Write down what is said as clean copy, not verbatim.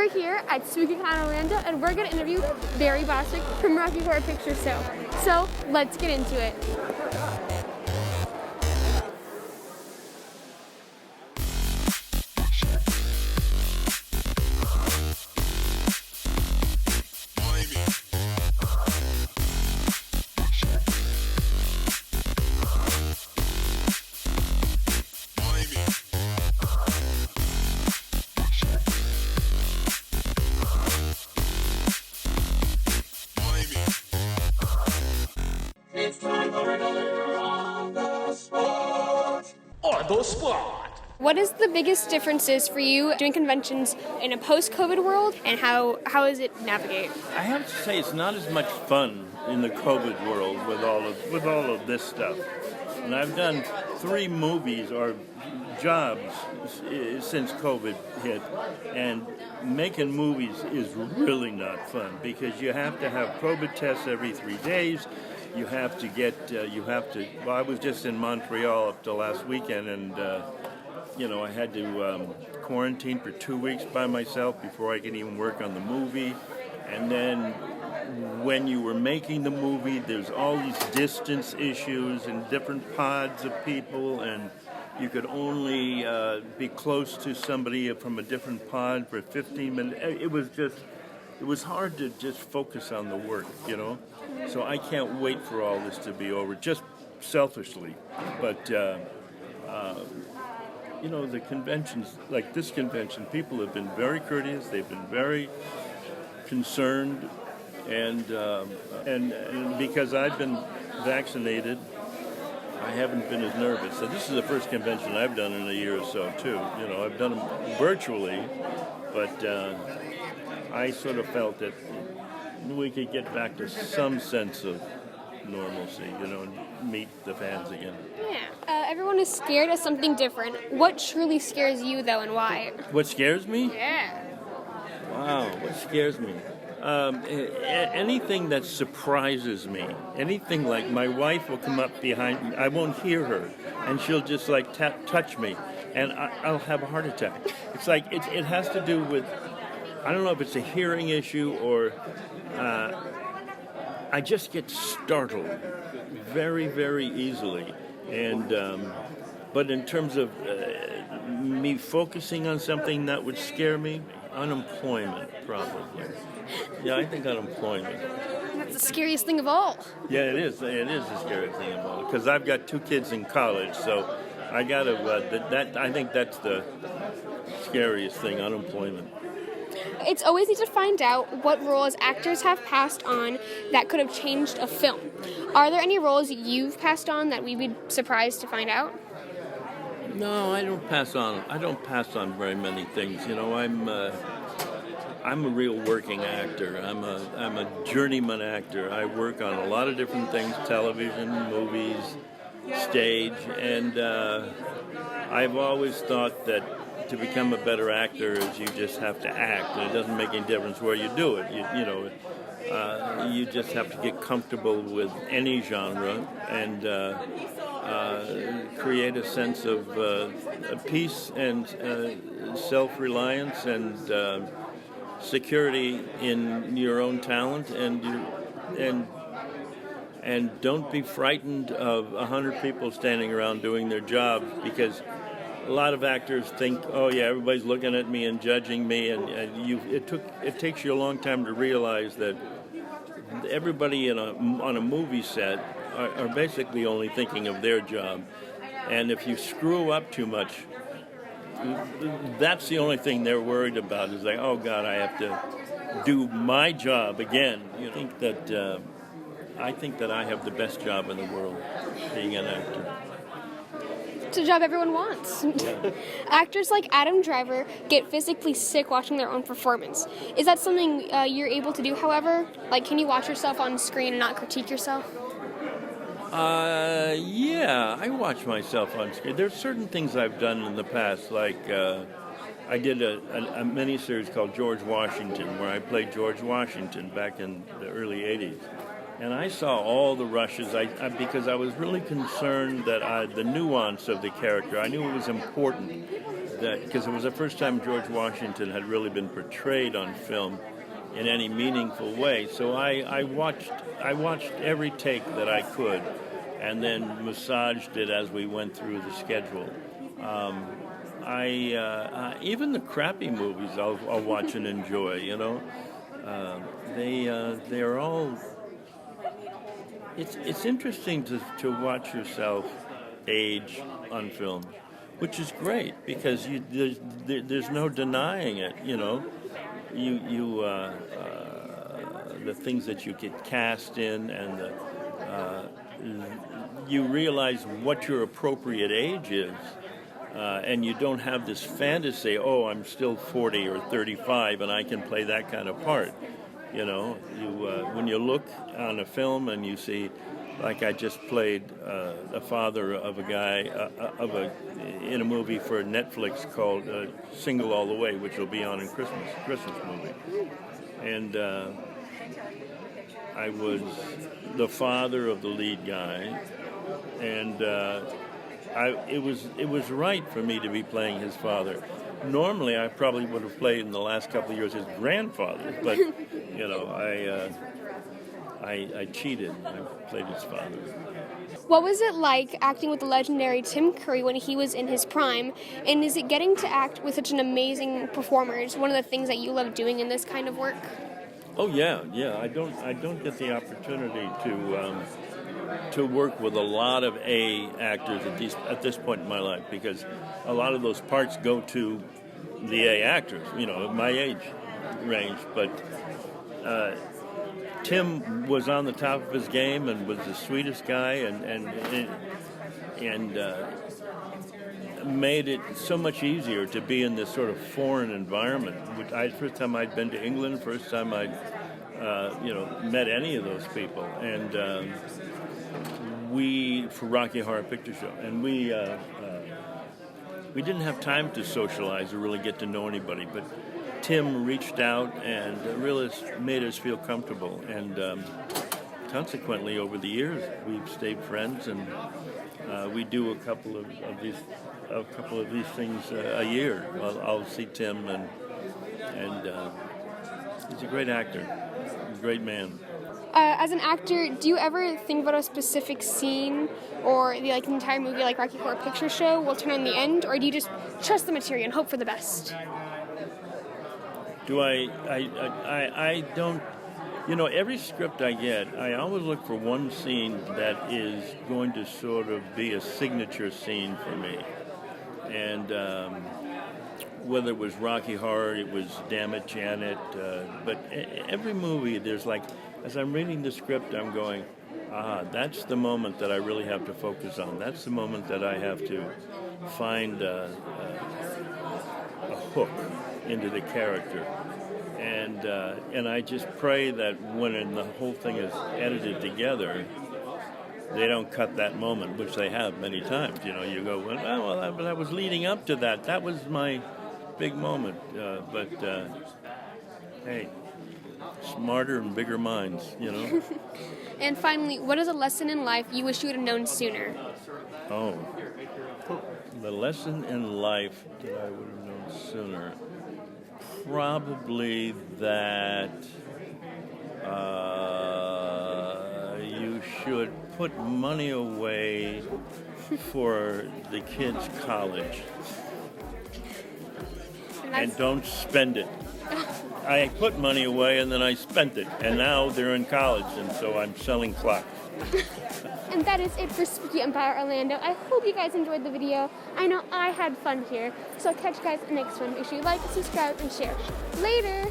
We're here at SpookyCon Orlando, and we're going to interview Barry Bostwick from Rocky Horror Picture Show. So let's get into it. It's time for another On the Spot. On the Spot. What is the biggest differences for you doing conventions in a post-COVID world, and how is it navigate? I have to say it's not as much fun in the COVID world with all of this stuff. And I've done 3 movies or jobs since COVID hit, and making movies is really not fun because you have to have COVID tests every 3 days. You have to well, I was just in Montreal up to last weekend, and I had to quarantine for 2 weeks by myself before I could even work on the movie. And then when you were making the movie, there's all these distance issues and different pods of people, and you could only be close to somebody from a different pod for 15 minutes. It was hard to just focus on the work, So I can't wait for all this to be over, just selfishly. But, the conventions, like this convention, people have been very courteous. They've been very concerned. And because I've been vaccinated, I haven't been as nervous. So this is the first convention I've done in a year or so, too. I've done them virtually, but I sort of felt that we could get back to some sense of normalcy, and meet the fans again. Yeah. Everyone is scared of something different. What truly scares you, though, and why? What scares me? Yeah. Wow, what scares me? Anything that surprises me. Anything like my wife will come up behind me. I won't hear her, and she'll just touch me, and I'll have a heart attack. It's like it has to do with, I don't know if it's a hearing issue or I just get startled very, very easily. And but in terms of me focusing on something that would scare me, unemployment probably. Yeah, I think unemployment. That's the scariest thing of all. Yeah, it is. It is the scariest thing of all because I've got 2 kids in college, so I got to. I think that's the scariest thing, unemployment. It's always neat to find out what roles actors have passed on that could have changed a film. Are there any roles you've passed on that we'd be surprised to find out? No, I don't pass on. I don't pass on very many things. I'm a real working actor. I'm a journeyman actor. I work on a lot of different things: television, movies, stage, and I've always thought that to become a better actor is you just have to act, and it doesn't make any difference where you do it. You just have to get comfortable with any genre and create a sense of peace and self-reliance and security in your own talent, and don't be frightened of 100 people standing around doing their job, because a lot of actors think, oh yeah, everybody's looking at me and judging me, and it takes you a long time to realize that everybody on a movie set are basically only thinking of their job, and if you screw up too much, that's the only thing they're worried about. Is like, oh God, I have to do my job again. I think that I have the best job in the world, being an actor. It's a job everyone wants. Yeah. Actors like Adam Driver get physically sick watching their own performance. Is that something you're able to do, however? Like, can you watch yourself on screen and not critique yourself? Yeah, I watch myself on screen. There's certain things I've done in the past, like I did a miniseries called George Washington, where I played George Washington back in the early 80s. And I saw all the rushes because I was really concerned that the nuance of the character, I knew it was important, that because it was the first time George Washington had really been portrayed on film in any meaningful way. So I watched every take that I could, and then massaged it as we went through the schedule. Even the crappy movies I'll watch and enjoy. You know, they're all. It's interesting to watch yourself age on film, which is great because there's no denying it. You know, the things that you get cast in, and you realize what your appropriate age is. And you don't have this fantasy, oh, I'm still 40 or 35 and I can play that kind of part. You know, when you look on a film and you see, like I just played a father of a guy in a movie for Netflix called Single All the Way, which will be on in Christmas movie. And I was the father of the lead guy, and it was right for me to be playing his father. Normally, I probably would have played in the last couple of years his grandfather, but you know, I cheated. I played his father. What was it like acting with the legendary Tim Curry when he was in his prime? And is it getting to act with such an amazing performer? Is one of the things that you love doing in this kind of work? Oh yeah. I don't get the opportunity to work with a lot of A actors at this point in my life, because a lot of those parts go to the A actors, you know, my age range. But Tim was on the top of his game and was the sweetest guy, and made it so much easier to be in this sort of foreign environment. First time I'd been to England, first time I'd met any of those people, and for Rocky Horror Picture Show, and we didn't have time to socialize or really get to know anybody, but Tim reached out and really made us feel comfortable, and consequently, over the years, we've stayed friends, and we do a couple of these things a year. I'll see Tim, and he's a great actor, a great man. As an actor, do you ever think about a specific scene or the entire movie, like Rocky Horror Picture Show, will turn on the end, or do you just trust the material and hope for the best? Do I don't. You know, every script I get, I always look for one scene that is going to sort of be a signature scene for me. And whether it was Rocky Horror, it was Damn It, Janet, but every movie there's as I'm reading the script, I'm going, that's the moment that I really have to focus on. That's the moment that I have to find a hook into the character. And I just pray that when the whole thing is edited together, they don't cut that moment, which they have many times. You know, you go, well, I was leading up to that. That was my big moment. But hey, smarter and bigger minds, you know. And finally, what is a lesson in life you wish you would have known sooner? Oh, the lesson in life that I would have known sooner. Probably that you should put money away for the kids' college and don't spend it. I put money away and then I spent it, and now they're in college, and so I'm selling clocks. And that is it for Spooky Empire Orlando. I hope you guys enjoyed the video. I know I had fun here. So I'll catch you guys in the next one. Make sure you like, subscribe, and share. Later!